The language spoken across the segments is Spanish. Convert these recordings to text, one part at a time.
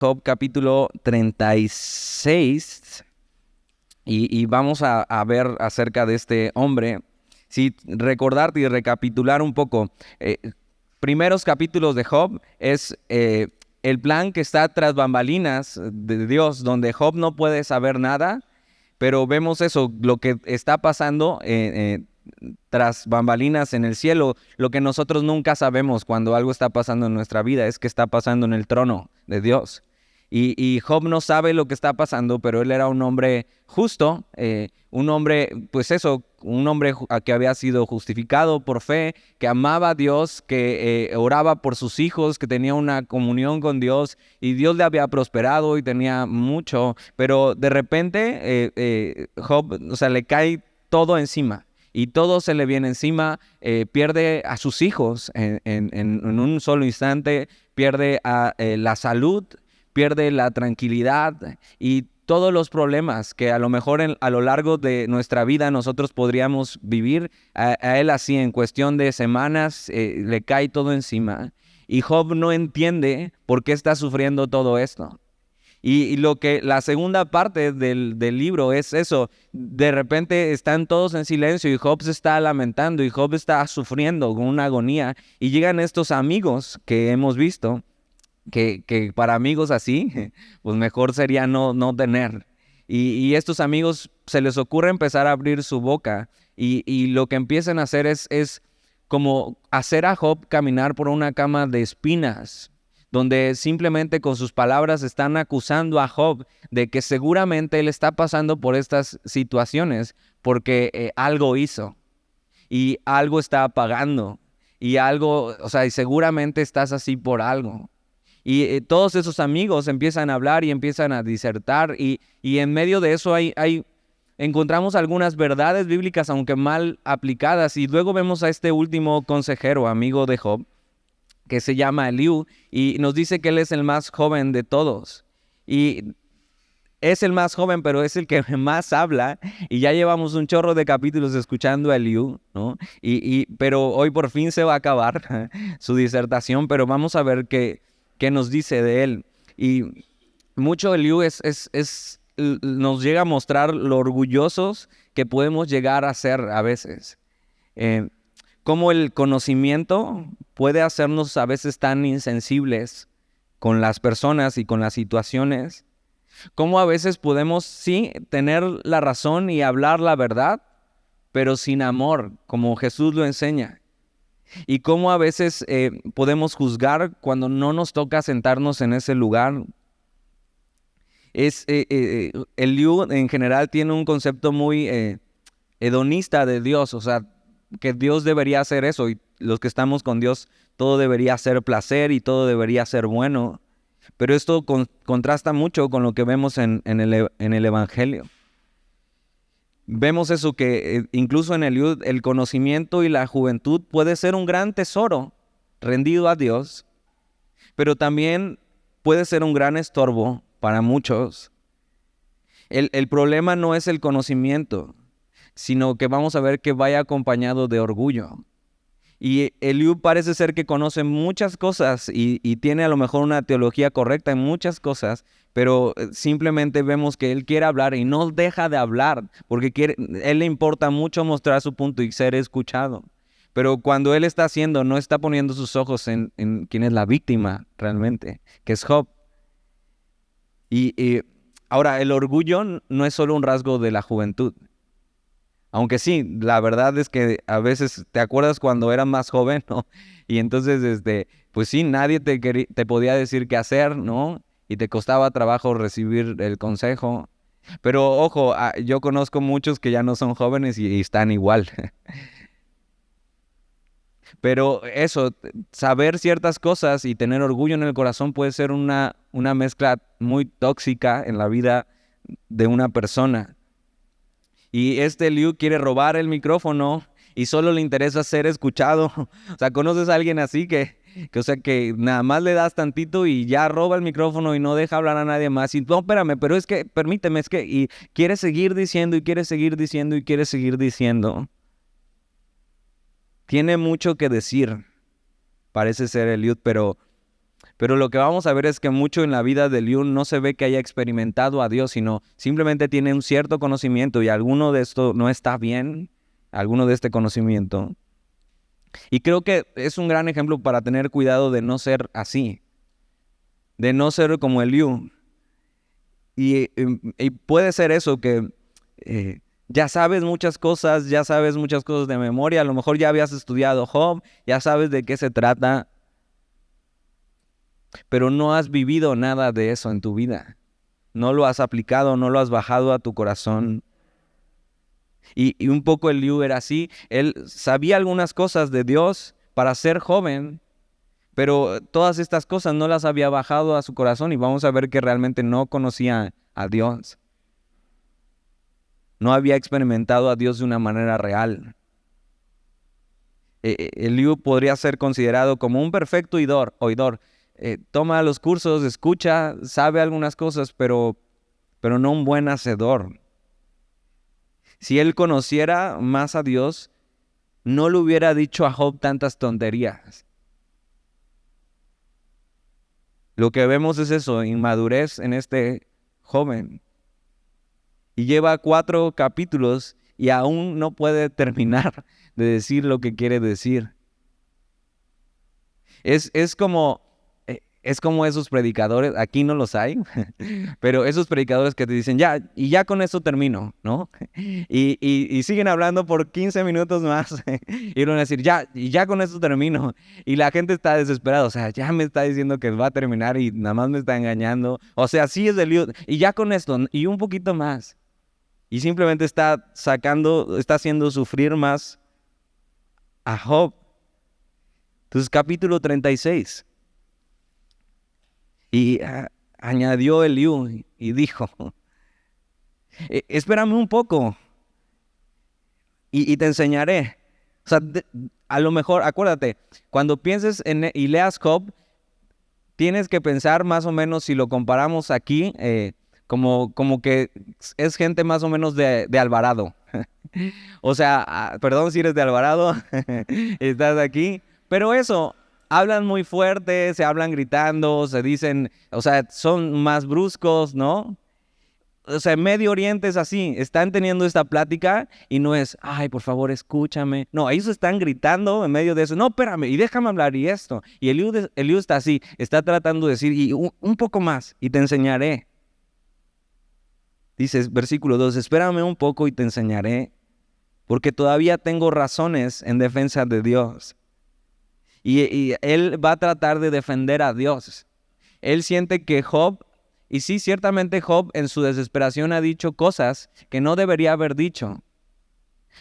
Job capítulo 36 y vamos a ver acerca de este hombre. Si recordarte y recapitular un poco, primeros capítulos de Job es el plan que está tras bambalinas de Dios, donde Job no puede saber nada, pero vemos eso, lo que está pasando tras bambalinas en el cielo. Lo que nosotros nunca sabemos cuando algo está pasando en nuestra vida es que está pasando en el trono de Dios. Y Job no sabe lo que está pasando, pero él era un hombre justo, un hombre, pues eso, un hombre que había sido justificado por fe, que amaba a Dios, que oraba por sus hijos, que tenía una comunión con Dios, y Dios le había prosperado y tenía mucho, pero de repente Job, o sea, le cae todo encima. Y todo se le viene encima, pierde a sus hijos en un solo instante, pierde la salud, pierde la tranquilidad y todos los problemas que a lo mejor a lo largo de nuestra vida nosotros podríamos vivir, a él así en cuestión de semanas le cae todo encima. Y Job no entiende por qué está sufriendo todo esto. Y lo que la segunda parte del libro es eso. De repente están todos en silencio y Job se está lamentando y Job está sufriendo con una agonía. Y llegan estos amigos que hemos visto, que para amigos así, pues mejor sería no tener. Y estos amigos se les ocurre empezar a abrir su boca y lo que empiezan a hacer es como hacer a Job caminar por una cama de espinas, donde simplemente con sus palabras están acusando a Job de que seguramente él está pasando por estas situaciones porque algo hizo y algo está pagando y algo, o sea, y seguramente estás así por algo. Y todos esos amigos empiezan a hablar y empiezan a disertar y en medio de eso encontramos algunas verdades bíblicas, aunque mal aplicadas, y luego vemos a este último consejero, amigo de Job, que se llama Eliú, y nos dice que él es el más joven de todos. Y es el más joven, pero es el que más habla, y ya llevamos un chorro de capítulos escuchando a Eliú, ¿no? Pero hoy por fin se va a acabar su disertación, pero vamos a ver qué nos dice de él. Y mucho Eliú nos llega a mostrar lo orgullosos que podemos llegar a ser a veces. Cómo el conocimiento puede hacernos a veces tan insensibles con las personas y con las situaciones. Cómo a veces podemos, sí, tener la razón y hablar la verdad, pero sin amor, como Jesús lo enseña. Y cómo a veces podemos juzgar cuando no nos toca sentarnos en ese lugar. Eliú en general tiene un concepto muy hedonista de Dios, o sea, que Dios debería hacer eso y los que estamos con Dios, todo debería ser placer y todo debería ser bueno. Pero esto contrasta mucho con lo que vemos en el Evangelio. Vemos eso que incluso en el conocimiento y la juventud puede ser un gran tesoro rendido a Dios, pero también puede ser un gran estorbo para muchos. El problema no es el conocimiento, sino que vamos a ver que vaya acompañado de orgullo. Y Eliú parece ser que conoce muchas cosas y tiene a lo mejor una teología correcta en muchas cosas, pero simplemente vemos que él quiere hablar y no deja de hablar, porque él le importa mucho mostrar su punto y ser escuchado. Pero cuando él está haciendo, no está poniendo sus ojos en quién es la víctima realmente, que es Job. Y ahora, el orgullo no es solo un rasgo de la juventud. Aunque sí, la verdad es que a veces te acuerdas cuando eras más joven, ¿no? Y entonces, pues sí, nadie te podía decir qué hacer, ¿no? Y te costaba trabajo recibir el consejo. Pero ojo, yo conozco muchos que ya no son jóvenes y están igual. Pero eso, saber ciertas cosas y tener orgullo en el corazón puede ser una mezcla muy tóxica en la vida de una persona. Y Eliú quiere robar el micrófono y solo le interesa ser escuchado. O sea, ¿conoces a alguien así o sea, que nada más le das tantito y ya roba el micrófono y no deja hablar a nadie más? Y no, espérame, pero es que, permíteme, y quiere seguir diciendo y quiere seguir diciendo y quiere seguir diciendo. Tiene mucho que decir, parece ser Eliud, pero Pero lo que vamos a ver es que mucho en la vida de Liu no se ve que haya experimentado a Dios, sino simplemente tiene un cierto conocimiento y alguno de esto no está bien, alguno de este conocimiento. Y creo que es un gran ejemplo para tener cuidado de no ser así, de no ser como el Liu. Y puede ser eso, que ya sabes muchas cosas de memoria, a lo mejor ya habías estudiado Job, ya sabes de qué se trata, pero no has vivido nada de eso en tu vida. No lo has aplicado, no lo has bajado a tu corazón. Y un poco el Liu era así. Él sabía algunas cosas de Dios para ser joven, pero todas estas cosas no las había bajado a su corazón y vamos a ver que realmente no conocía a Dios. No había experimentado a Dios de una manera real. Eliú podría ser considerado como un perfecto oidor. Toma los cursos, escucha, sabe algunas cosas, pero no un buen hacedor. Si él conociera más a Dios, no le hubiera dicho a Job tantas tonterías. Lo que vemos es eso, inmadurez en este joven. Y lleva 4 capítulos y aún no puede terminar de decir lo que quiere decir. Es como esos predicadores, aquí no los hay, pero esos predicadores que te dicen, ya con esto termino, ¿no? Y siguen hablando por 15 minutos más y van a decir, ya con esto termino. Y la gente está desesperada, o sea, ya me está diciendo que va a terminar y nada más me está engañando. O sea, sí es del lío, y ya con esto, y un poquito más. Y simplemente está haciendo sufrir más a Job. Entonces, capítulo 36. Y añadió Eliú y dijo, espérame un poco y te enseñaré. O sea, a lo mejor, acuérdate, cuando pienses y leas Job, tienes que pensar más o menos, si lo comparamos aquí, como que es gente más o menos de Alvarado. O sea, perdón si eres de Alvarado, estás aquí, pero eso, hablan muy fuerte, se hablan gritando, se dicen, o sea, son más bruscos, ¿no? O sea, en Medio Oriente es así, están teniendo esta plática y no es, ay, por favor, escúchame. No, ellos están gritando en medio de eso, no, espérame, y déjame hablar y esto. Y Eliú está así, está tratando de decir, y un poco más, y te enseñaré. Dice, versículo 2, espérame un poco y te enseñaré, porque todavía tengo razones en defensa de Dios. Y él va a tratar de defender a Dios. Él siente que Job, y sí, ciertamente Job en su desesperación ha dicho cosas que no debería haber dicho.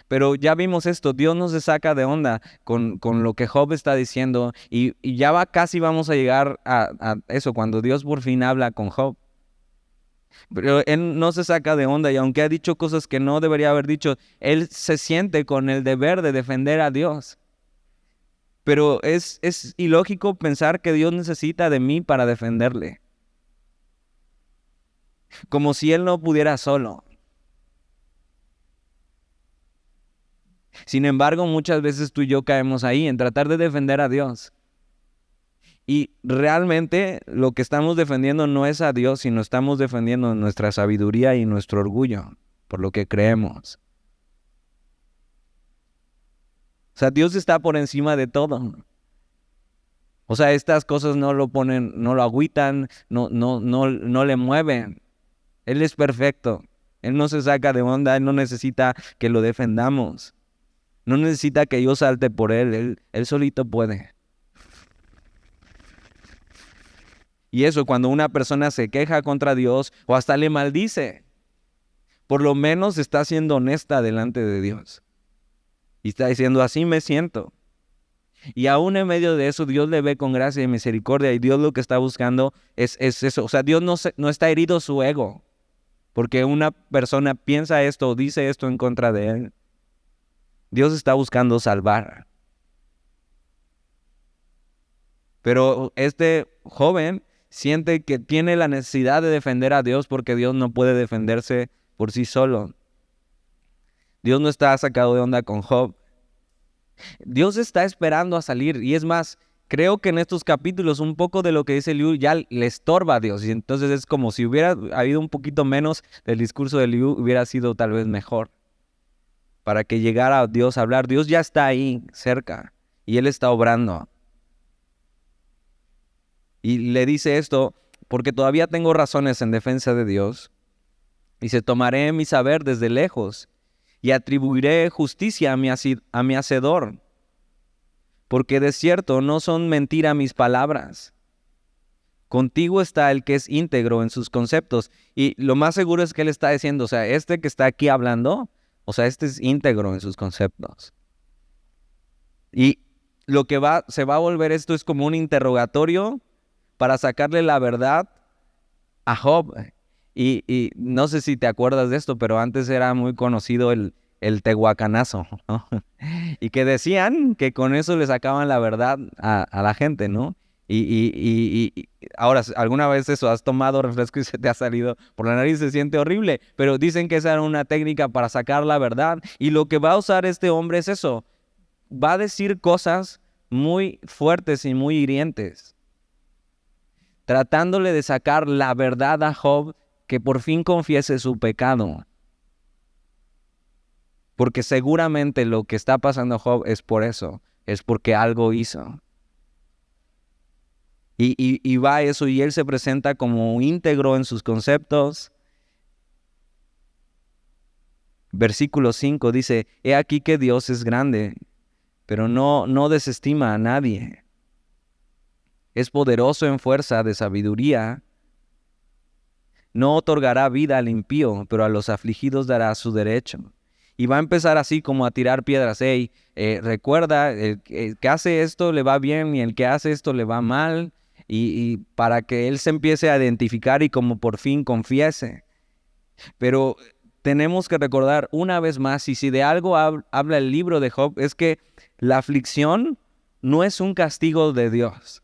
Pero ya vimos esto, Dios no se saca de onda con lo que Job está diciendo y ya casi vamos a llegar a eso, cuando Dios por fin habla con Job. Pero él no se saca de onda y aunque ha dicho cosas que no debería haber dicho, él se siente con el deber de defender a Dios. Pero es ilógico pensar que Dios necesita de mí para defenderle. Como si él no pudiera solo. Sin embargo, muchas veces tú y yo caemos ahí en tratar de defender a Dios. Y realmente lo que estamos defendiendo no es a Dios, sino estamos defendiendo nuestra sabiduría y nuestro orgullo, por lo que creemos. O sea, Dios está por encima de todo. O sea, estas cosas no lo ponen, no lo agüitan, no le mueven. Él es perfecto. Él no se saca de onda, Él no necesita que lo defendamos. No necesita que yo salte por Él solito puede. Y eso, cuando una persona se queja contra Dios o hasta le maldice, por lo menos está siendo honesta delante de Dios. Y está diciendo, así me siento. Y aún en medio de eso, Dios le ve con gracia y misericordia. Y Dios lo que está buscando es eso. O sea, Dios no está herido su ego. Porque una persona piensa esto o dice esto en contra de Él. Dios está buscando salvar. Pero este joven siente que tiene la necesidad de defender a Dios porque Dios no puede defenderse por sí solo. Dios no está sacado de onda con Job. Dios está esperando a salir y es más, creo que en estos capítulos un poco de lo que dice Liu ya le estorba a Dios. Y entonces es como si hubiera habido un poquito menos del discurso de Liu, hubiera sido tal vez mejor. Para que llegara Dios a hablar. Dios ya está ahí cerca y Él está obrando. Y le dice esto porque todavía tengo razones en defensa de Dios. Dice, tomaré mi saber desde lejos y atribuiré justicia a mi hacedor. Porque de cierto no son mentira mis palabras. Contigo está el que es íntegro en sus conceptos. Y lo más seguro es que Él está diciendo, o sea, este que está aquí hablando, o sea, este es íntegro en sus conceptos. Y lo que se va a volver esto es como un interrogatorio para sacarle la verdad a Job. Y no sé si te acuerdas de esto, pero antes era muy conocido el tehuacanazo, ¿no? Y que decían que con eso le sacaban la verdad a la gente, ¿no? Y ahora, ¿alguna vez eso has tomado refresco y se te ha salido por la nariz? Se siente horrible, pero dicen que esa era una técnica para sacar la verdad. Y lo que va a usar este hombre es eso. Va a decir cosas muy fuertes y muy hirientes, tratándole de sacar la verdad a Job, que por fin confiese su pecado. Porque seguramente lo que está pasando a Job es por eso, es porque algo hizo. Y va a eso y él se presenta como íntegro en sus conceptos. Versículo 5 dice, he aquí que Dios es grande, pero no desestima a nadie. Es poderoso en fuerza de sabiduría. No otorgará vida al impío, pero a los afligidos dará su derecho. Y va a empezar así como a tirar piedras. Hey, recuerda, el que hace esto le va bien y el que hace esto le va mal. Y para que él se empiece a identificar y como por fin confiese. Pero tenemos que recordar una vez más, y si de algo habla el libro de Job, es que la aflicción no es un castigo de Dios.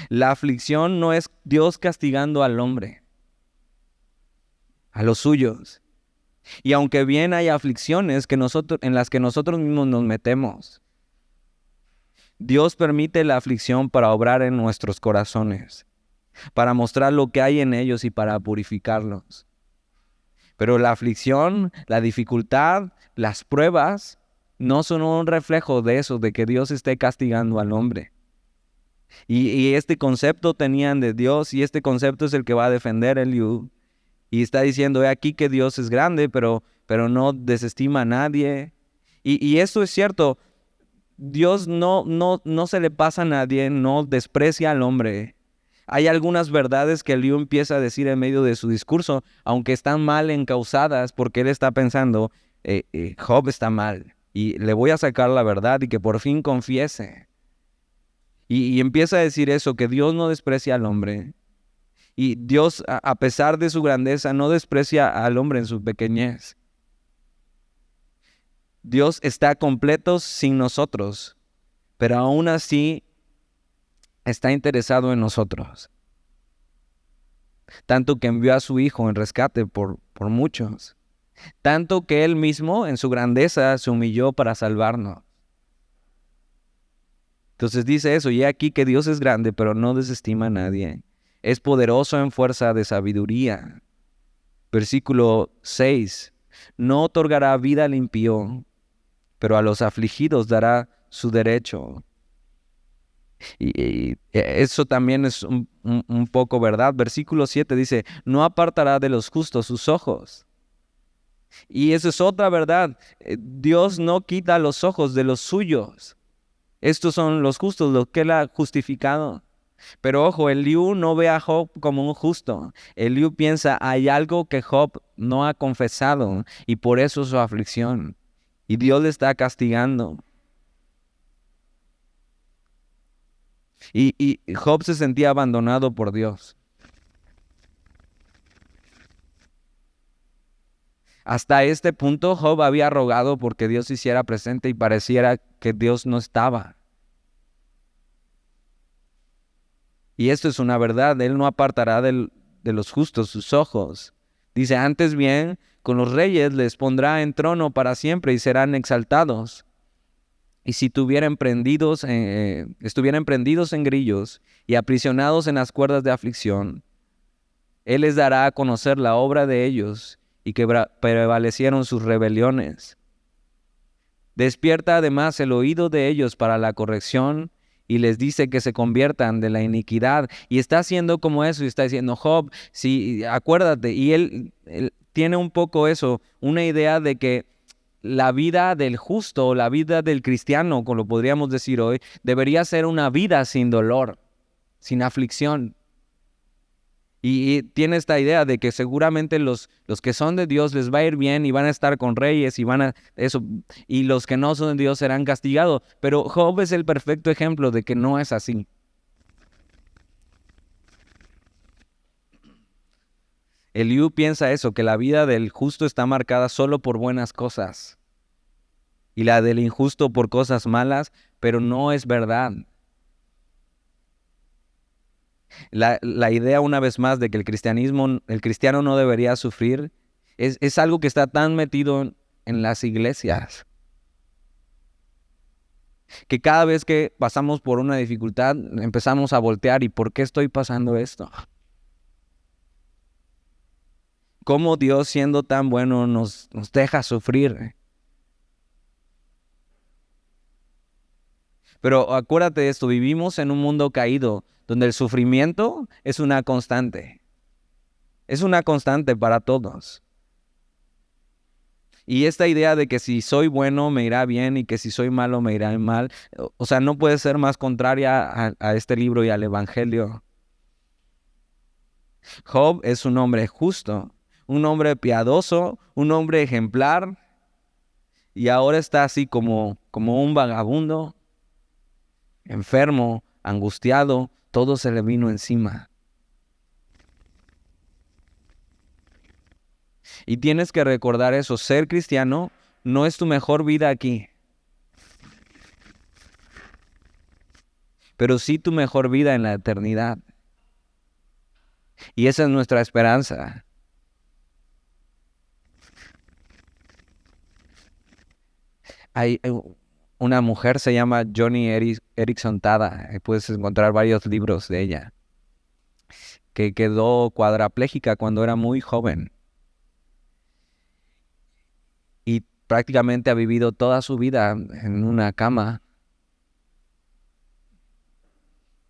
La aflicción no es Dios castigando al hombre, a los suyos. Y aunque bien hay aflicciones en las que nosotros mismos nos metemos, Dios permite la aflicción para obrar en nuestros corazones, para mostrar lo que hay en ellos y para purificarlos. Pero la aflicción, la dificultad, las pruebas, no son un reflejo de eso, de que Dios esté castigando al hombre. Y este concepto tenían de Dios, y este concepto es el que va a defender Eliú. Y está diciendo, he aquí que Dios es grande, pero no desestima a nadie. Y esto es cierto, Dios no se le pasa a nadie, no desprecia al hombre. Hay algunas verdades que Eliú empieza a decir en medio de su discurso, aunque están mal encausadas, porque él está pensando, Job está mal, y le voy a sacar la verdad y que por fin confiese. Y empieza a decir eso, que Dios no desprecia al hombre. Y Dios, a pesar de su grandeza, no desprecia al hombre en su pequeñez. Dios está completo sin nosotros, pero aún así está interesado en nosotros. Tanto que envió a su Hijo en rescate por muchos. Tanto que Él mismo, en su grandeza, se humilló para salvarnos. Entonces dice eso, y aquí que Dios es grande, pero no desestima a nadie. Es poderoso en fuerza de sabiduría. Versículo 6. No otorgará vida al impío, pero a los afligidos dará su derecho. Y eso también es un poco verdad. Versículo 7 dice, no apartará de los justos sus ojos. Y eso es otra verdad. Dios no quita los ojos de los suyos. Estos son los justos, los que Él ha justificado. Pero ojo, Eliú no ve a Job como un justo. Eliú piensa, hay algo que Job no ha confesado y por eso su aflicción. Y Dios le está castigando. Y Job se sentía abandonado por Dios. Hasta este punto Job había rogado porque Dios se hiciera presente y pareciera que Dios no estaba. Y esto es una verdad, Él no apartará de los justos sus ojos. Dice, antes bien, con los reyes les pondrá en trono para siempre y serán exaltados. Y si estuvieran prendidos en grillos y aprisionados en las cuerdas de aflicción, Él les dará a conocer la obra de ellos y que prevalecieron sus rebeliones. Despierta además el oído de ellos para la corrección y les dice que se conviertan de la iniquidad. Y está haciendo como eso y está diciendo, Job, sí, acuérdate. Y él tiene un poco eso, una idea de que la vida del justo, la vida del cristiano, como lo podríamos decir hoy, debería ser una vida sin dolor, sin aflicción. Y tiene esta idea de que seguramente los que son de Dios les va a ir bien y van a estar con reyes y y los que no son de Dios serán castigados. Pero Job es el perfecto ejemplo de que no es así. Eliú piensa eso, que la vida del justo está marcada solo por buenas cosas y la del injusto por cosas malas, pero no es verdad. La idea, una vez más, de que el cristiano no debería sufrir, es algo que está tan metido en las iglesias, que cada vez que pasamos por una dificultad, empezamos a voltear, ¿y por qué estoy pasando esto? ¿Cómo Dios, siendo tan bueno, nos deja sufrir? Pero acuérdate de esto, vivimos en un mundo caído, donde el sufrimiento es una constante. Es una constante para todos. Y esta idea de que si soy bueno me irá bien y que si soy malo me irá mal, o sea, no puede ser más contraria a este libro y al Evangelio. Job es un hombre justo, un hombre piadoso, un hombre ejemplar, y ahora está así como un vagabundo, enfermo, angustiado, todo se le vino encima. Y tienes que recordar eso, ser cristiano no es tu mejor vida aquí, pero sí tu mejor vida en la eternidad. Y esa es nuestra esperanza. Hay una mujer, se llama Joni Eareckson Tada, puedes encontrar varios libros de ella, que quedó cuadraplégica cuando era muy joven. Y prácticamente ha vivido toda su vida en una cama.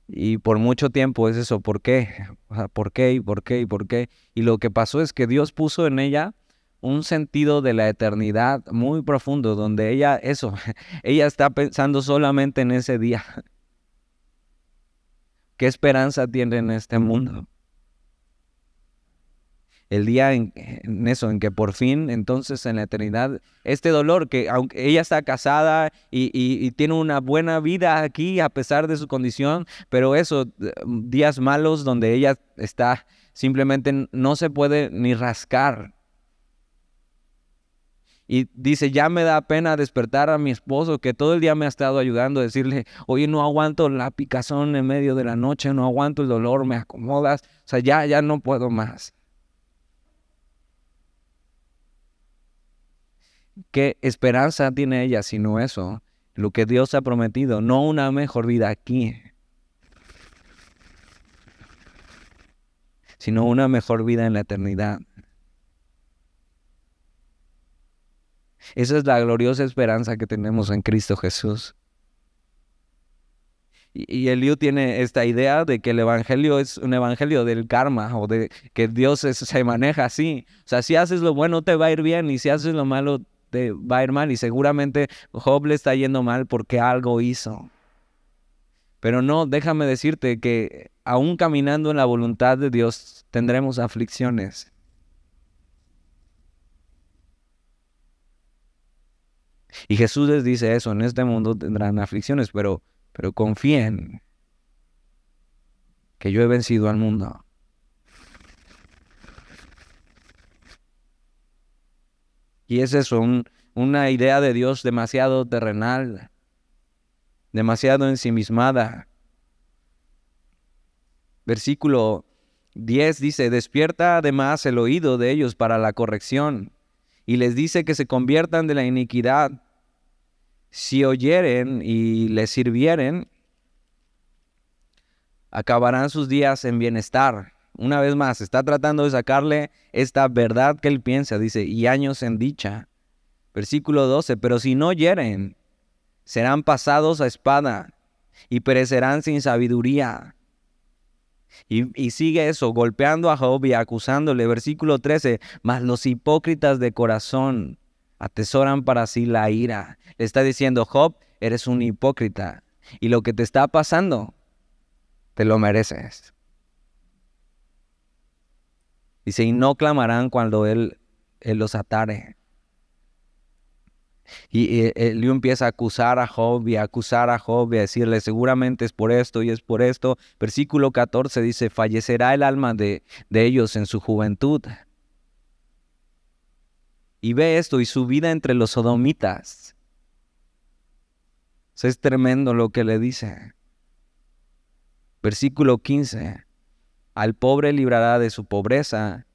Y por mucho tiempo es eso, ¿por qué? O sea, ¿por qué? ¿Y por qué? ¿Y por qué? Y lo que pasó es que Dios puso en ella un sentido de la eternidad muy profundo, donde ella está pensando solamente en ese día. ¿Qué esperanza tiene en este mundo? El día en que por fin, entonces en la eternidad, este dolor que aunque ella está casada y tiene una buena vida aquí a pesar de su condición, pero días malos donde ella está, simplemente no se puede ni rascar. Y dice, ya me da pena despertar a mi esposo que todo el día me ha estado ayudando a decirle, oye, no aguanto la picazón en medio de la noche, no aguanto el dolor, me acomodas, o sea, ya no puedo más. ¿Qué esperanza tiene ella sino eso? Lo que Dios ha prometido, no una mejor vida aquí, sino una mejor vida en la eternidad. Esa es la gloriosa esperanza que tenemos en Cristo Jesús. Y Eliú tiene esta idea de que el evangelio es un evangelio del karma, o de que Dios se maneja así. O sea, si haces lo bueno te va a ir bien, y si haces lo malo te va a ir mal. Y seguramente Job le está yendo mal porque algo hizo. Pero no, déjame decirte que aún caminando en la voluntad de Dios tendremos aflicciones. Y Jesús les dice eso, en este mundo tendrán aflicciones, pero confíen que yo he vencido al mundo. Y es eso, una idea de Dios demasiado terrenal, demasiado ensimismada. Versículo 10 dice, despierta además el oído de ellos para la corrección, y les dice que se conviertan de la iniquidad. Si oyeren y le sirvieren, acabarán sus días en bienestar. Una vez más, está tratando de sacarle esta verdad que él piensa, dice, y años en dicha. Versículo 12, pero si no oyeren, serán pasados a espada y perecerán sin sabiduría. Y sigue eso, golpeando a Job y acusándole. Versículo 13, mas los hipócritas de corazón atesoran para sí la ira. Le está diciendo, Job, eres un hipócrita y lo que te está pasando, te lo mereces. Dice, y no clamarán cuando él los atare. Y Eliú empieza a acusar a Job y a acusar a Job y a decirle, seguramente es por esto y es por esto. Versículo 14 dice, fallecerá el alma de ellos en su juventud. Y ve esto, y su vida entre los sodomitas. Es tremendo lo que le dice. Versículo 15, al pobre librará de su pobreza,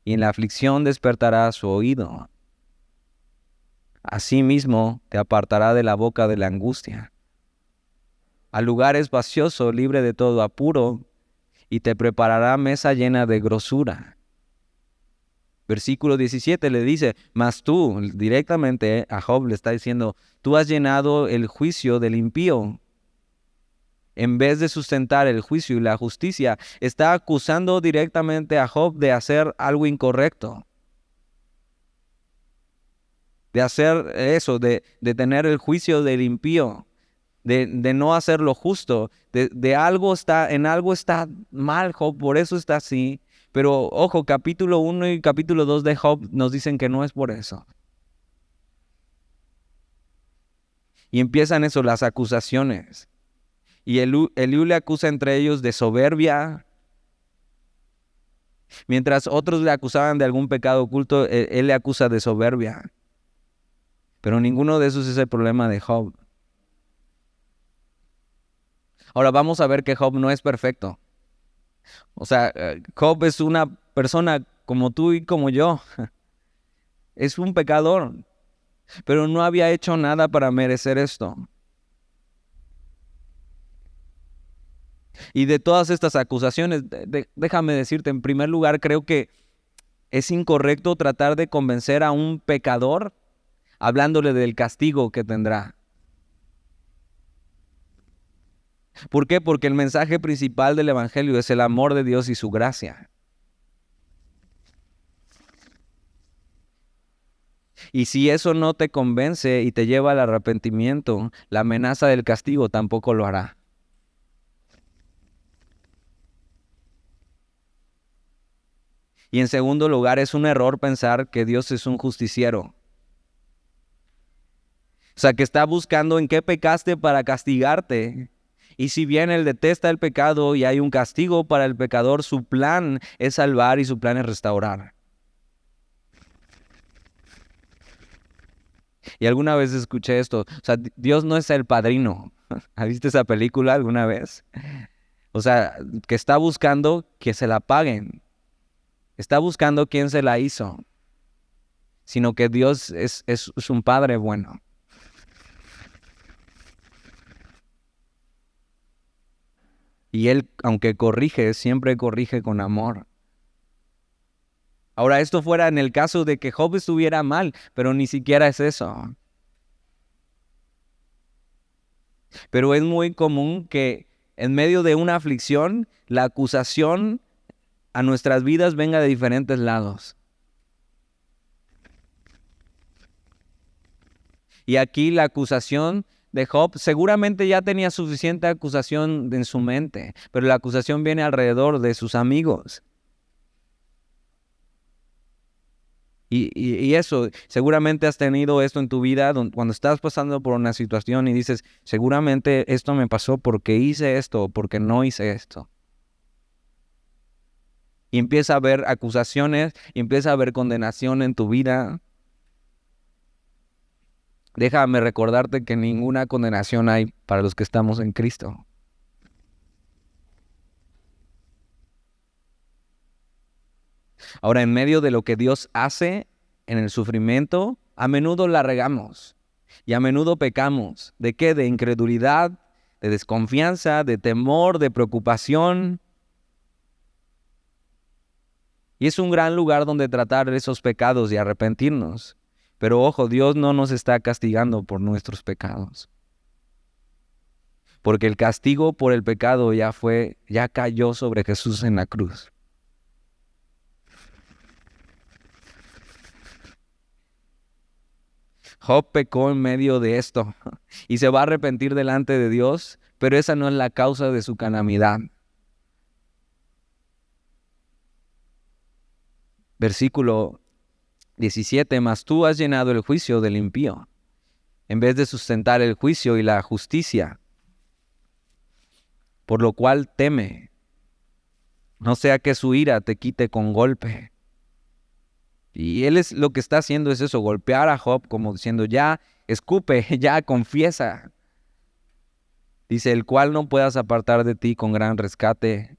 y en la aflicción despertará su oído. Asimismo te apartará de la boca de la angustia. Al lugar espacioso, libre de todo apuro, y te preparará mesa llena de grosura. Versículo 17 le dice, mas tú, directamente a Job le está diciendo, tú has llenado el juicio del impío. En vez de sustentar el juicio y la justicia, está acusando directamente a Job de hacer algo incorrecto. De hacer eso, de tener el juicio del impío. De no hacer lo justo, en algo está mal Job, por eso está así. Pero ojo, capítulo 1 y capítulo 2 de Job nos dicen que no es por eso. Y empiezan eso, las acusaciones. Y Eliú le acusa entre ellos de soberbia, mientras otros le acusaban de algún pecado oculto, él le acusa de soberbia. Pero ninguno de esos es el problema de Job. Ahora vamos a ver que Job no es perfecto. O sea, Job es una persona como tú y como yo. Es un pecador, pero no había hecho nada para merecer esto. Y de todas estas acusaciones, déjame decirte, en primer lugar, creo que es incorrecto tratar de convencer a un pecador hablándole del castigo que tendrá. ¿Por qué? Porque el mensaje principal del Evangelio es el amor de Dios y su gracia. Y si eso no te convence y te lleva al arrepentimiento, la amenaza del castigo tampoco lo hará. Y en segundo lugar, es un error pensar que Dios es un justiciero. O sea, que está buscando en qué pecaste para castigarte. Y si bien Él detesta el pecado y hay un castigo para el pecador, su plan es salvar y su plan es restaurar. Y alguna vez escuché esto, o sea, Dios no es el padrino. ¿Has visto esa película alguna vez? O sea, que está buscando que se la paguen. Está buscando quién se la hizo. Sino que Dios es un padre bueno. Y Él, aunque corrige, siempre corrige con amor. Ahora, esto fuera en el caso de que Job estuviera mal, pero ni siquiera es eso. Pero es muy común que en medio de una aflicción, la acusación a nuestras vidas venga de diferentes lados. Y aquí la acusación de Job seguramente ya tenía suficiente acusación en su mente, pero la acusación viene alrededor de sus amigos. Y eso, seguramente has tenido esto en tu vida cuando estás pasando por una situación y dices, seguramente esto me pasó porque hice esto o porque no hice esto. Y empieza a haber acusaciones, y empieza a haber condenación en tu vida. Déjame recordarte que ninguna condenación hay para los que estamos en Cristo. Ahora, en medio de lo que Dios hace en el sufrimiento, a menudo la regamos. Y a menudo pecamos. ¿De qué? De incredulidad, de desconfianza, de temor, de preocupación. Y es un gran lugar donde tratar esos pecados y arrepentirnos. Pero ojo, Dios no nos está castigando por nuestros pecados. Porque el castigo por el pecado ya cayó sobre Jesús en la cruz. Job pecó en medio de esto y se va a arrepentir delante de Dios, pero esa no es la causa de su calamidad. Versículo 17, mas tú has llenado el juicio del impío, en vez de sustentar el juicio y la justicia, por lo cual teme, no sea que su ira te quite con golpe. Y él lo que está haciendo es eso, golpear a Job como diciendo, ya escupe, ya confiesa. Dice, el cual no puedas apartar de ti con gran rescate.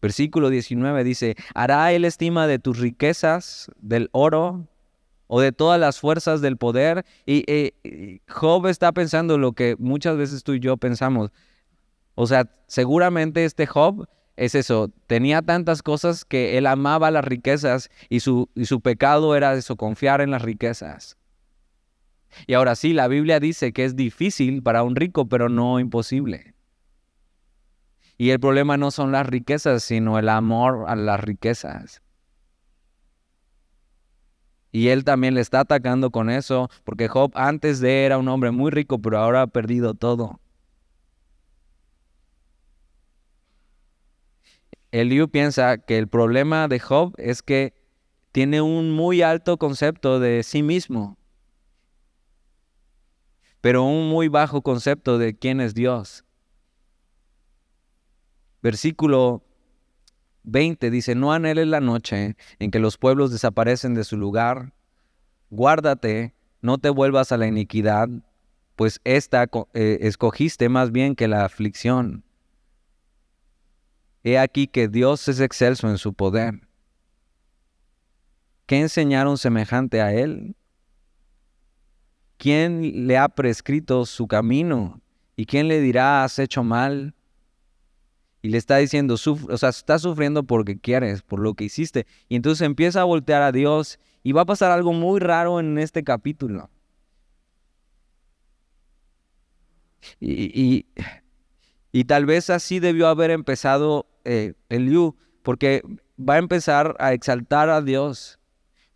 Versículo 19 dice, ¿hará él estima de tus riquezas, del oro o de todas las fuerzas del poder? Y Job está pensando lo que muchas veces tú y yo pensamos. O sea, seguramente este Job es eso, tenía tantas cosas que él amaba las riquezas y su pecado era eso, confiar en las riquezas. Y ahora sí, la Biblia dice que es difícil para un rico, pero no imposible. Y el problema no son las riquezas, sino el amor a las riquezas. Y él también le está atacando con eso, porque Job antes de era un hombre muy rico, pero ahora ha perdido todo. Eliú piensa que el problema de Job es que tiene un muy alto concepto de sí mismo, pero un muy bajo concepto de quién es Dios. Versículo 20 dice, no anheles la noche en que los pueblos desaparecen de su lugar. Guárdate, no te vuelvas a la iniquidad, pues esta escogiste más bien que la aflicción. He aquí que Dios es excelso en su poder. ¿Qué enseñaron semejante a él? ¿Quién le ha prescrito su camino? ¿Y quién le dirá, has hecho mal? Y le está diciendo, estás sufriendo porque quieres, por lo que hiciste. Y entonces empieza a voltear a Dios y va a pasar algo muy raro en este capítulo. Y tal vez así debió haber empezado Eliú, porque va a empezar a exaltar a Dios.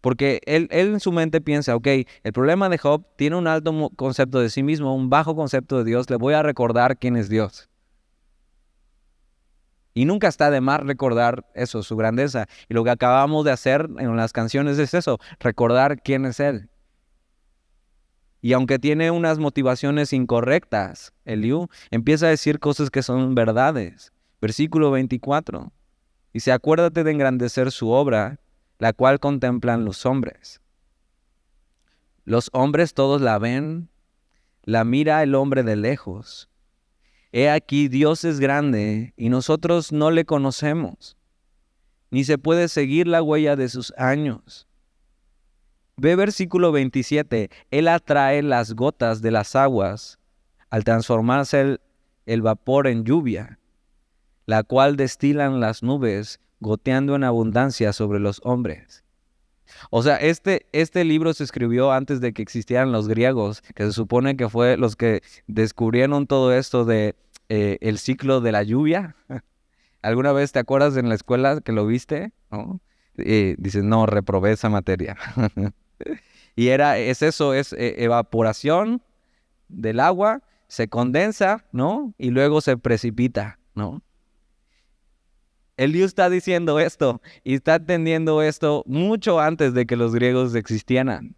Porque él en su mente piensa, ok, el problema de Job tiene un alto concepto de sí mismo, un bajo concepto de Dios, le voy a recordar quién es Dios. Y nunca está de más recordar eso, su grandeza. Y lo que acabamos de hacer en las canciones es eso, recordar quién es Él. Y aunque tiene unas motivaciones incorrectas, Eliú empieza a decir cosas que son verdades. Versículo 24. Dice, acuérdate de engrandecer su obra, la cual contemplan los hombres. Los hombres todos la ven, la mira el hombre de lejos. He aquí, Dios es grande y nosotros no le conocemos, ni se puede seguir la huella de sus años. Ve versículo 27, Él atrae las gotas de las aguas al transformarse el vapor en lluvia, la cual destilan las nubes, goteando en abundancia sobre los hombres. O sea, este libro se escribió antes de que existieran los griegos, que se supone que fue los que descubrieron todo esto de el ciclo de la lluvia. ¿Alguna vez te acuerdas en la escuela que lo viste? ¿No? Dices, no, reprobé esa materia. Y es evaporación del agua, se condensa, ¿no? Y luego se precipita, ¿no? Eliú está diciendo esto y está entendiendo esto mucho antes de que los griegos existieran.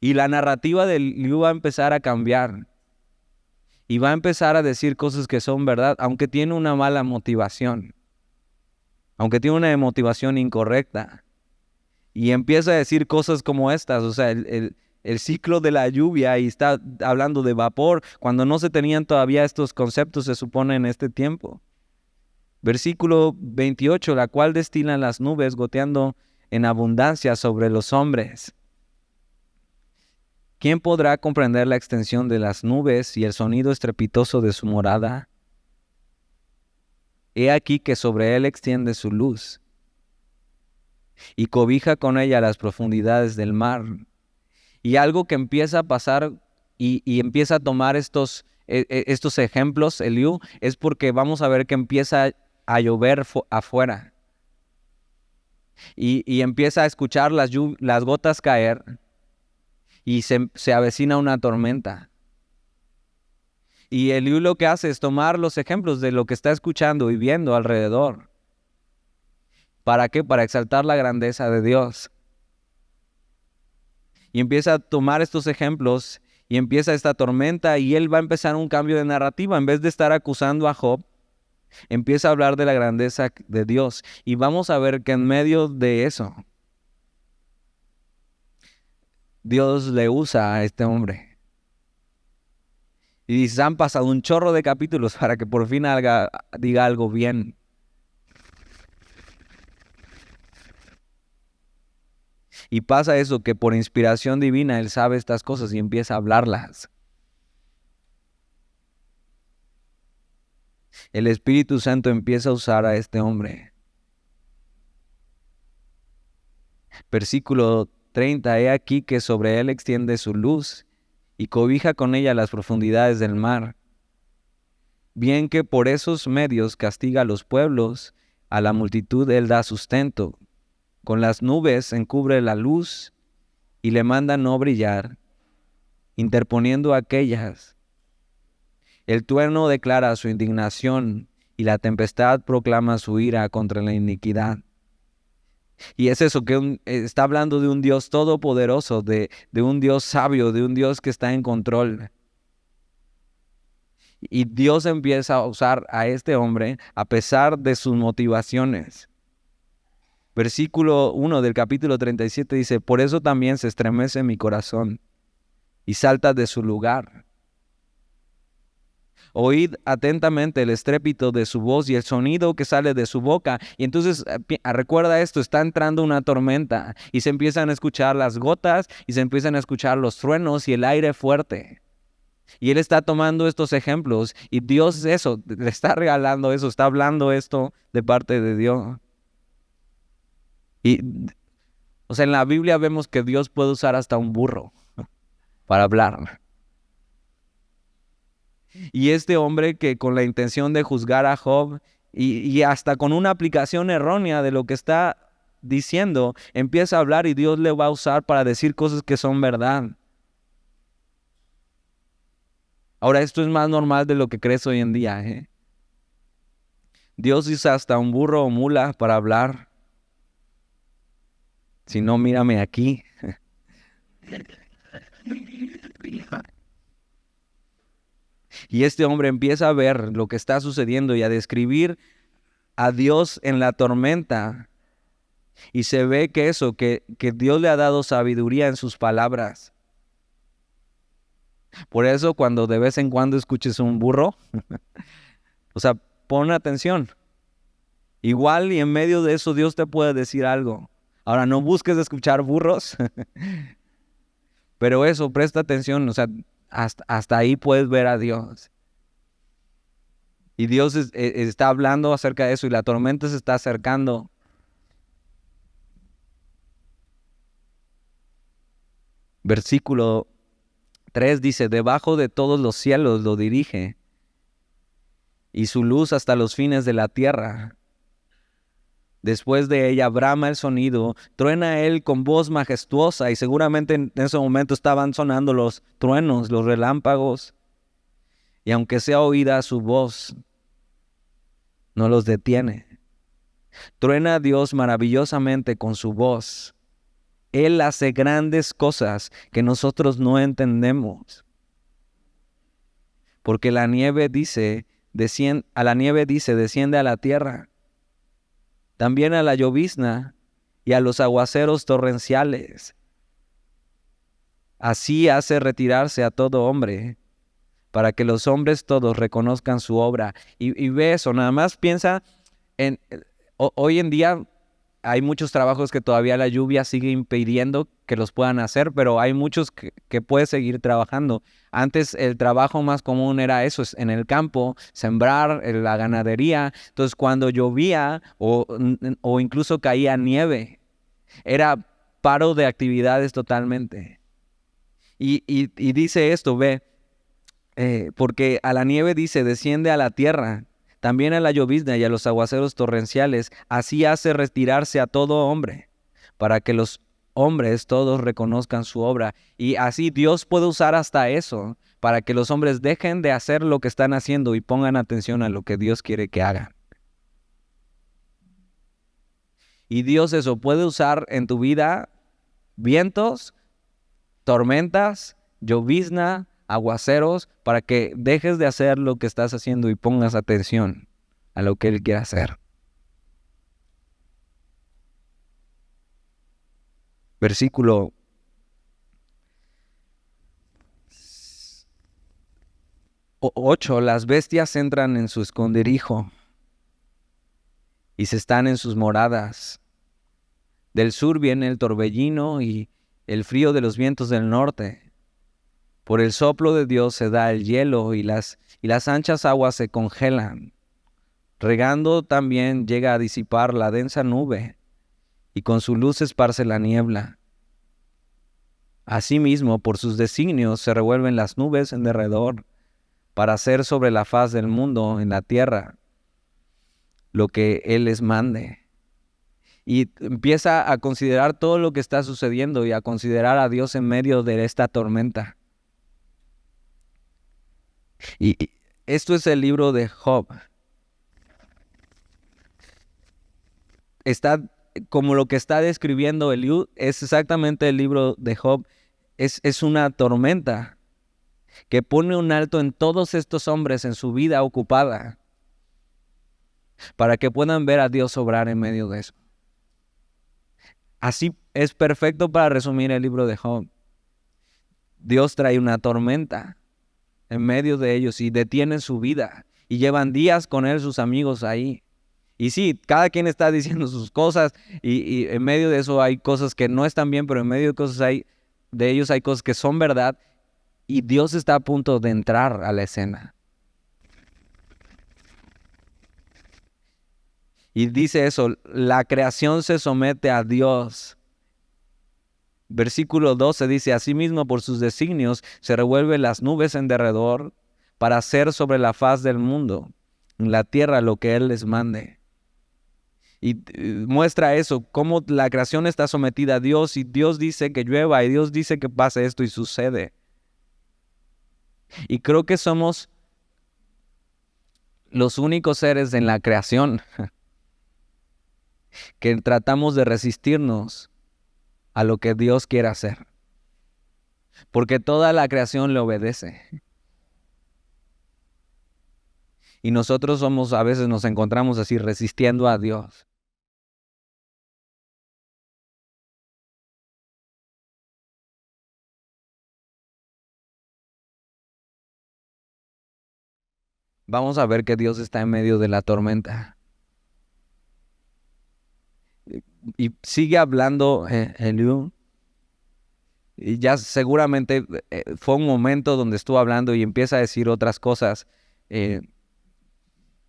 Y la narrativa de Eliú va a empezar a cambiar. Y va a empezar a decir cosas que son verdad, aunque tiene una mala motivación. Aunque tiene una motivación incorrecta. Y empieza a decir cosas como estas, o sea, el ciclo de la lluvia, y está hablando de vapor, cuando no se tenían todavía estos conceptos, se supone, en este tiempo. Versículo 28, la cual destilan las nubes goteando en abundancia sobre los hombres. ¿Quién podrá comprender la extensión de las nubes y el sonido estrepitoso de su morada? He aquí que sobre él extiende su luz y cobija con ella las profundidades del mar. Y algo que empieza a pasar y empieza a tomar estos ejemplos, Eliú, es porque vamos a ver que empieza a llover afuera. Y empieza a escuchar las gotas caer y se avecina una tormenta. Y Eliú lo que hace es tomar los ejemplos de lo que está escuchando y viendo alrededor. ¿Para qué? Para exaltar la grandeza de Dios. Y empieza a tomar estos ejemplos y empieza esta tormenta y él va a empezar un cambio de narrativa. En vez de estar acusando a Job, empieza a hablar de la grandeza de Dios. Y vamos a ver que en medio de eso, Dios le usa a este hombre. Y dice, han pasado un chorro de capítulos para que por fin diga algo bien. Y pasa eso, que por inspiración divina él sabe estas cosas y empieza a hablarlas. El Espíritu Santo empieza a usar a este hombre. Versículo 30, he aquí que sobre él extiende su luz y cobija con ella las profundidades del mar. Bien que por esos medios castiga a los pueblos, a la multitud él da sustento. Con las nubes encubre la luz y le manda no brillar, interponiendo aquellas. El trueno declara su indignación y la tempestad proclama su ira contra la iniquidad. Y es eso, que está hablando de un Dios todopoderoso, de un Dios sabio, de un Dios que está en control. Y Dios empieza a usar a este hombre a pesar de sus motivaciones. Versículo 1 del capítulo 37 dice, por eso también se estremece mi corazón y salta de su lugar. Oíd atentamente el estrépito de su voz y el sonido que sale de su boca. Y entonces, recuerda esto, está entrando una tormenta y se empiezan a escuchar las gotas y se empiezan a escuchar los truenos y el aire fuerte. Y él está tomando estos ejemplos y Dios eso, le está regalando eso, está hablando esto de parte de Dios. Y, o sea, en la Biblia vemos que Dios puede usar hasta un burro para hablar. Y este hombre que con la intención de juzgar a Job y hasta con una aplicación errónea de lo que está diciendo, empieza a hablar y Dios le va a usar para decir cosas que son verdad. Ahora, esto es más normal de lo que crees hoy en día, ¿eh? Dios usa hasta un burro o mula para hablar. Si no, mírame aquí. Y este hombre empieza a ver lo que está sucediendo y a describir a Dios en la tormenta. Y se ve que eso, que Dios le ha dado sabiduría en sus palabras. Por eso cuando de vez en cuando escuches un burro, o sea, pon atención. Igual y en medio de eso Dios te puede decir algo. Ahora, no busques escuchar burros, pero eso, presta atención, o sea, hasta ahí puedes ver a Dios. Y Dios está hablando acerca de eso y la tormenta se está acercando. Versículo 3 dice, debajo de todos los cielos lo dirige y su luz hasta los fines de la tierra. Después de ella brama el sonido, truena él con voz majestuosa y seguramente en ese momento estaban sonando los truenos, los relámpagos. Y aunque sea oída su voz, no los detiene. Truena Dios maravillosamente con su voz. Él hace grandes cosas que nosotros no entendemos. Porque la nieve dice, desciende a la tierra. También a la llovizna y a los aguaceros torrenciales. Así hace retirarse a todo hombre, para que los hombres todos reconozcan su obra. Y ve eso, nada más piensa en, hoy en día hay muchos trabajos que todavía la lluvia sigue impidiendo que los puedan hacer, pero hay muchos que puedes seguir trabajando. Antes el trabajo más común era eso, es en el campo, sembrar, en la ganadería. Entonces cuando llovía o incluso caía nieve, era paro de actividades totalmente. Y dice esto, ve, porque a la nieve dice, desciende a la tierra, también a la llovizna y a los aguaceros torrenciales, así hace retirarse a todo hombre, para que los hombres todos reconozcan su obra. Y así Dios puede usar hasta eso, para que los hombres dejen de hacer lo que están haciendo y pongan atención a lo que Dios quiere que hagan. Y Dios eso puede usar en tu vida vientos, tormentas, llovizna, aguaceros, para que dejes de hacer lo que estás haciendo y pongas atención a lo que Él quiere hacer. Versículo 8, las bestias entran en su esconderijo y se están en sus moradas. Del sur viene el torbellino y el frío de los vientos del norte. Por el soplo de Dios se da el hielo y las anchas aguas se congelan. Regando también llega a disipar la densa nube y con su luz esparce la niebla. Asimismo, por sus designios se revuelven las nubes en derredor para hacer sobre la faz del mundo en la tierra lo que Él les mande. Y empieza a considerar todo lo que está sucediendo y a considerar a Dios en medio de esta tormenta. Y esto es el libro de Job. Está como lo que está describiendo Eliud, es exactamente el libro de Job. Es una tormenta que pone un alto en todos estos hombres en su vida ocupada para que puedan ver a Dios obrar en medio de eso. Así es perfecto para resumir el libro de Job. Dios trae una tormenta en medio de ellos y detienen su vida y llevan días con él sus amigos ahí. Y sí, cada quien está diciendo sus cosas y en medio de eso hay cosas que no están bien, pero en medio de ellos hay cosas que son verdad y Dios está a punto de entrar a la escena. Y dice eso, la creación se somete a Dios. Versículo 12 dice, asimismo por sus designios se revuelven las nubes en derredor para hacer sobre la faz del mundo, en la tierra, lo que Él les mande. Y muestra eso, cómo la creación está sometida a Dios y Dios dice que llueva y Dios dice que pase esto y sucede. Y creo que somos los únicos seres en la creación que tratamos de resistirnos a lo que Dios quiere hacer. Porque toda la creación le obedece. Y nosotros a veces nos encontramos así resistiendo a Dios. Vamos a ver que Dios está en medio de la tormenta. Y sigue hablando Eliú. Y ya seguramente fue un momento donde estuvo hablando y empieza a decir otras cosas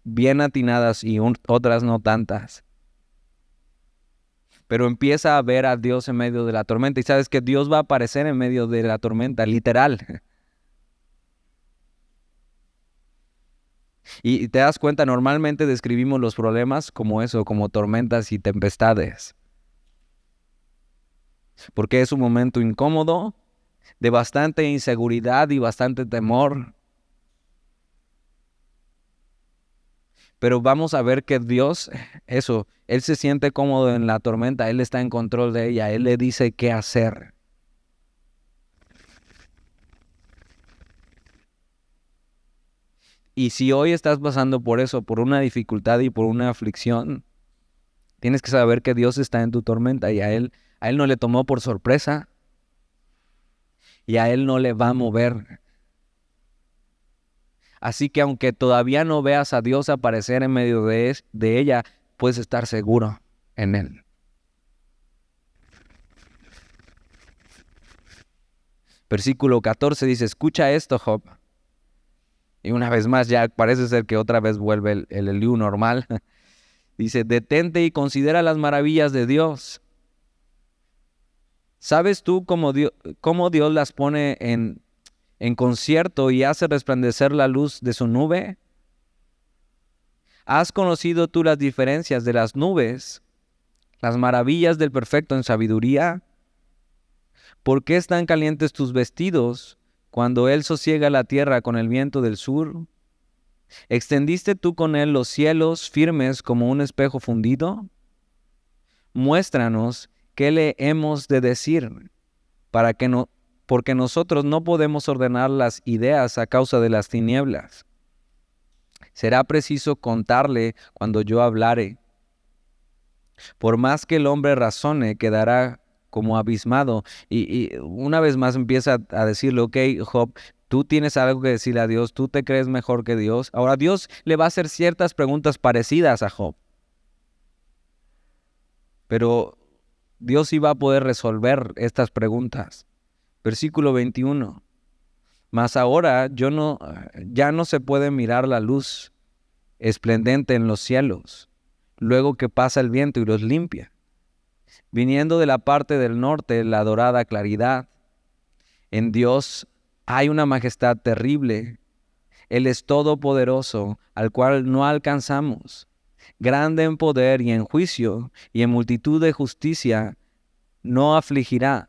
bien atinadas y otras no tantas. Pero empieza a ver a Dios en medio de la tormenta. Y sabes que Dios va a aparecer en medio de la tormenta, literal. Y te das cuenta, normalmente describimos los problemas como eso, como tormentas y tempestades. Porque es un momento incómodo, de bastante inseguridad y bastante temor. Pero vamos a ver que Dios, Él se siente cómodo en la tormenta, Él está en control de ella, Él le dice qué hacer. Y si hoy estás pasando por eso, por una dificultad y por una aflicción, tienes que saber que Dios está en tu tormenta y a Él no le tomó por sorpresa y a Él no le va a mover. Así que aunque todavía no veas a Dios aparecer en medio de ella, puedes estar seguro en Él. Versículo 14 dice, escucha esto, Job. Y una vez más, ya parece ser que otra vez vuelve el Eliú normal. Dice, detente y considera las maravillas de Dios. ¿Sabes tú cómo Dios las pone en concierto y hace resplandecer la luz de su nube? ¿Has conocido tú las diferencias de las nubes, las maravillas del perfecto en sabiduría? ¿Por qué están calientes tus vestidos cuando Él sosiega la tierra con el viento del sur? ¿Extendiste tú con Él los cielos firmes como un espejo fundido? Muéstranos qué le hemos de decir, porque nosotros no podemos ordenar las ideas a causa de las tinieblas. Será preciso contarle cuando yo hablare. Por más que el hombre razone, quedará como abismado. Y una vez más empieza a decirle, ok, Job, tú tienes algo que decirle a Dios, tú te crees mejor que Dios. Ahora Dios le va a hacer ciertas preguntas parecidas a Job. Pero Dios iba a poder resolver estas preguntas. Versículo 21. Mas ahora ya no se puede mirar la luz esplendente en los cielos, luego que pasa el viento y los limpia. Viniendo de la parte del norte la dorada claridad. En Dios hay una majestad terrible. Él es todopoderoso, al cual no alcanzamos. Grande en poder y en juicio, y en multitud de justicia, no afligirá.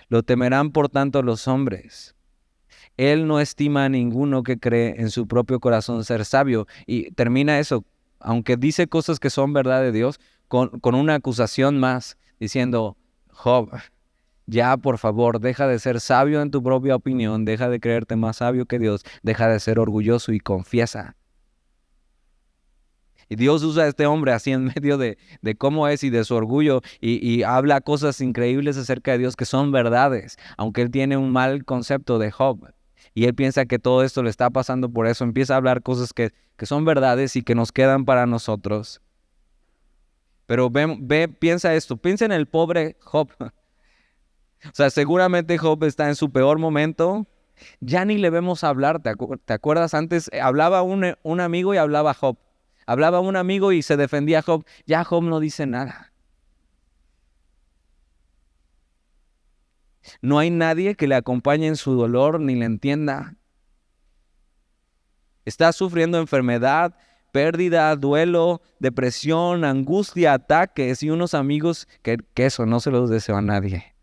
Lo temerán por tanto los hombres. Él no estima a ninguno que cree en su propio corazón ser sabio. Y termina eso, aunque dice cosas que son verdad de Dios, con una acusación más, diciendo, Job, ya por favor, deja de ser sabio en tu propia opinión, deja de creerte más sabio que Dios, deja de ser orgulloso y confiesa. Y Dios usa a este hombre así en medio de cómo es y de su orgullo y habla cosas increíbles acerca de Dios que son verdades, aunque él tiene un mal concepto de Job. Y él piensa que todo esto le está pasando por eso. Empieza a hablar cosas que son verdades y que nos quedan para nosotros. Pero piensa esto, piensa en el pobre Job. O sea, seguramente Job está en su peor momento. Ya ni le vemos hablar. ¿Te acuerdas? Antes hablaba un amigo y hablaba Job. Hablaba un amigo y se defendía Job. Ya Job no dice nada. No hay nadie que le acompañe en su dolor ni le entienda. Está sufriendo enfermedad, pérdida, duelo, depresión, angustia, ataques y unos amigos que eso no se los deseo a nadie.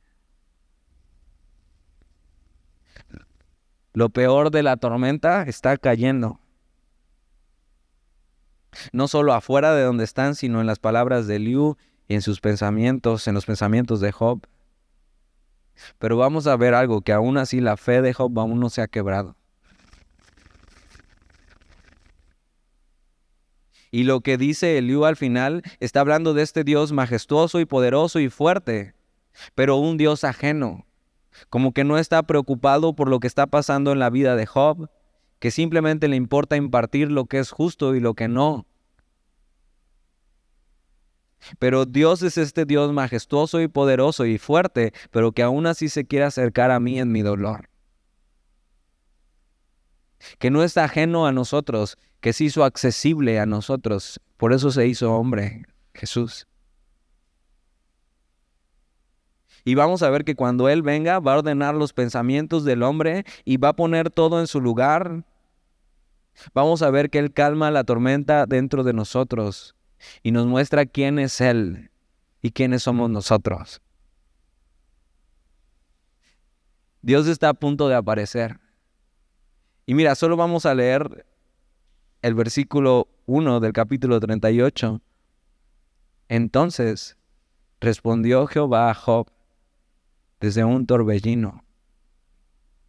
Lo peor de la tormenta está cayendo. No solo afuera de donde están, sino en las palabras de Eliú y en sus pensamientos, en los pensamientos de Job. Pero vamos a ver algo, que aún así la fe de Job aún no se ha quebrado. Y lo que dice Eliú al final está hablando de este Dios majestuoso y poderoso y fuerte, pero un Dios ajeno, como que no está preocupado por lo que está pasando en la vida de Job, que simplemente le importa impartir lo que es justo y lo que no. Pero Dios es este Dios majestuoso y poderoso y fuerte, pero que aún así se quiere acercar a mí en mi dolor. Que no está ajeno a nosotros, que se hizo accesible a nosotros. Por eso se hizo hombre, Jesús. Y vamos a ver que cuando Él venga va a ordenar los pensamientos del hombre y va a poner todo en su lugar. Vamos a ver que Él calma la tormenta dentro de nosotros y nos muestra quién es Él y quiénes somos nosotros. Dios está a punto de aparecer. Y mira, solo vamos a leer el versículo 1 del capítulo 38. Entonces respondió Jehová a Job desde un torbellino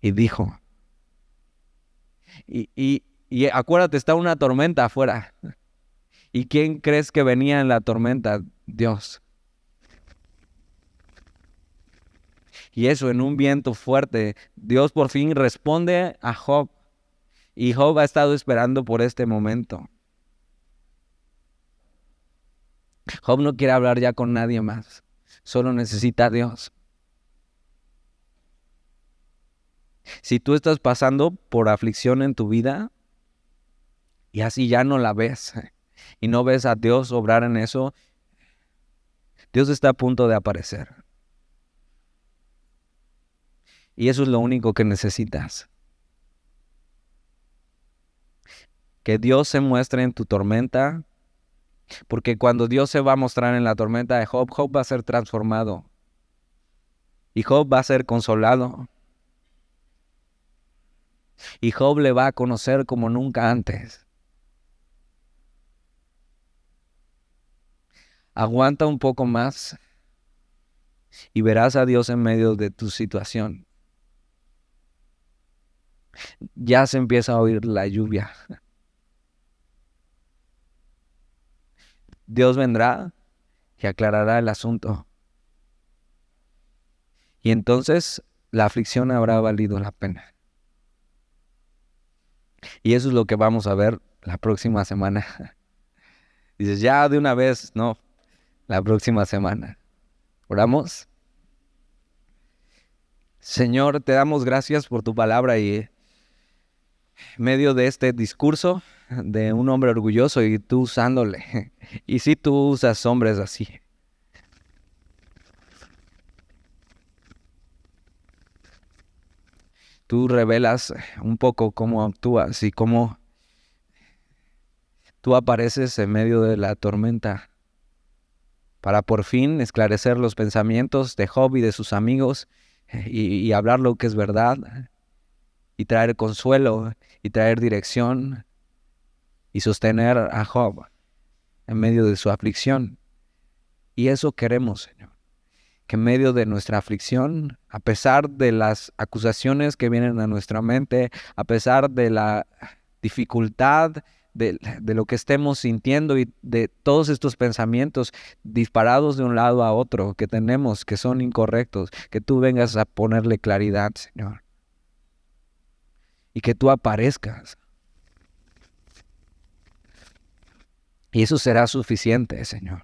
y dijo, y acuérdate, está una tormenta afuera. ¿Y quién crees que venía en la tormenta? Dios. Y eso, en un viento fuerte, Dios por fin responde a Job. Y Job ha estado esperando por este momento. Job no quiere hablar ya con nadie más. Solo necesita a Dios. Si tú estás pasando por aflicción en tu vida y así ya no la ves y no ves a Dios obrar en eso, Dios está a punto de aparecer. Y eso es lo único que necesitas. Que Dios se muestre en tu tormenta, porque cuando Dios se va a mostrar en la tormenta de Job, Job va a ser transformado. Y Job va a ser consolado. Y Job le va a conocer como nunca antes. Aguanta un poco más y verás a Dios en medio de tu situación. Ya se empieza a oír la lluvia. Dios vendrá y aclarará el asunto. Y entonces la aflicción habrá valido la pena. Y eso es lo que vamos a ver la próxima semana. Dices, ya de una vez, no, la próxima semana. ¿Oramos? Señor, te damos gracias por tu palabra y en medio de este discurso de un hombre orgulloso y tú usándole. Y si tú usas hombres así. Tú revelas un poco cómo actúas y cómo tú apareces en medio de la tormenta para por fin esclarecer los pensamientos de Job y de sus amigos y hablar lo que es verdad y traer consuelo y traer dirección y sostener a Job en medio de su aflicción. Y eso queremos, Señor. Que en medio de nuestra aflicción, a pesar de las acusaciones que vienen a nuestra mente, a pesar de la dificultad de lo que estemos sintiendo y de todos estos pensamientos disparados de un lado a otro que tenemos, que son incorrectos, que tú vengas a ponerle claridad, Señor. Y que tú aparezcas. Y eso será suficiente, Señor.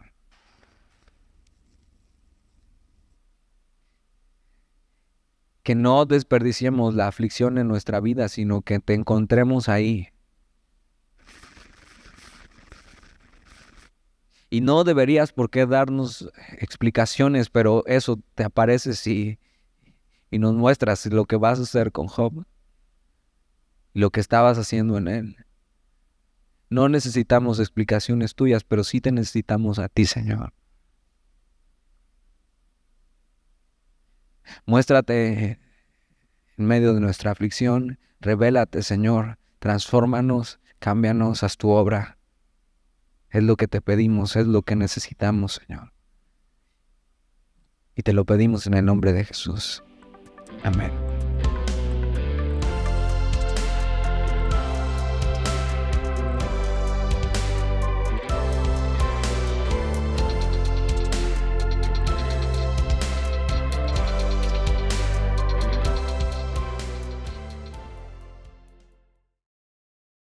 Que no desperdiciemos la aflicción en nuestra vida, sino que te encontremos ahí. Y no deberías por qué darnos explicaciones, pero eso te apareces y nos muestras lo que vas a hacer con Job, lo que estabas haciendo en él. No necesitamos explicaciones tuyas, pero sí te necesitamos a ti, Señor. Muéstrate en medio de nuestra aflicción, revélate, Señor, transfórmanos, cámbianos, haz tu obra. Es lo que te pedimos, es lo que necesitamos, Señor. Y te lo pedimos en el nombre de Jesús. Amén.